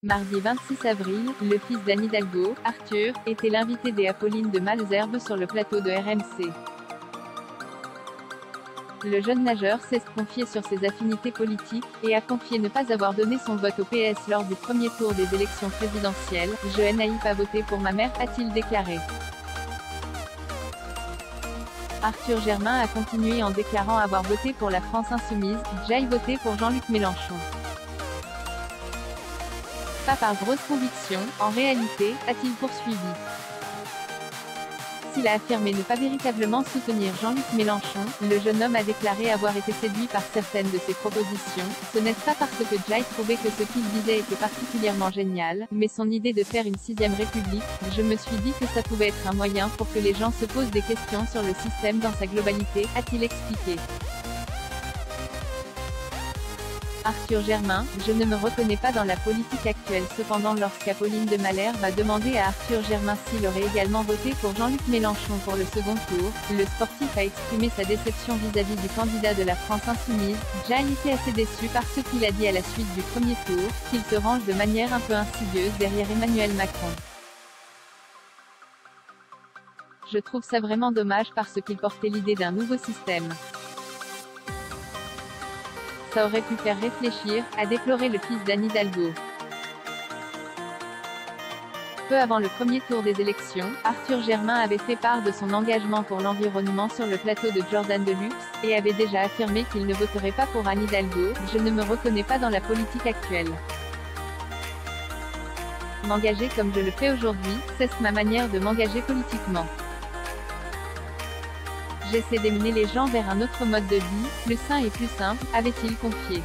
Mardi 26 avril, le fils d'Anne Hidalgo, Arthur, était l'invité des Apolline de Malesherbes sur le plateau de RMC. Le jeune nageur s'est confié sur ses affinités politiques, et a confié ne pas avoir donné son vote au PS lors du premier tour des élections présidentielles. « Je n'ai pas voté pour ma mère », a-t-il déclaré. Arthur Germain a continué en déclarant avoir voté pour la France insoumise. « J'ai voté pour Jean-Luc Mélenchon. Pas par grosse conviction, en réalité », a-t-il poursuivi. S'il a affirmé ne pas véritablement soutenir Jean-Luc Mélenchon, le jeune homme a déclaré avoir été séduit par certaines de ses propositions. Ce n'est pas parce que j'ai trouvé que ce qu'il disait était particulièrement génial, mais son idée de faire une 6e République, je me suis dit que ça pouvait être un moyen pour que les gens se posent des questions sur le système dans sa globalité, a-t-il expliqué. Arthur Germain, je ne me reconnais pas dans la politique actuelle. Cependant, lorsqu'Apolline de Malesherbes a demandé à Arthur Germain s'il aurait également voté pour Jean-Luc Mélenchon pour le second tour, le sportif a exprimé sa déception vis-à-vis du candidat de la France insoumise. J'ai été assez déçu par ce qu'il a dit à la suite du premier tour, qu'il se range de manière un peu insidieuse derrière Emmanuel Macron. Je trouve ça vraiment dommage parce qu'il portait l'idée d'un nouveau système. Ça aurait pu faire réfléchir, a déploré le fils d'Anne Hidalgo. Peu avant le premier tour des élections, Arthur Germain avait fait part de son engagement pour l'environnement sur le plateau de Jordan Deluxe, et avait déjà affirmé qu'il ne voterait pas pour Anne Hidalgo. Je ne me reconnais pas dans la politique actuelle. M'engager comme je le fais aujourd'hui, c'est ma manière de m'engager politiquement. J'essaie d'amener les gens vers un autre mode de vie, plus sain et plus simple, avait-il confié.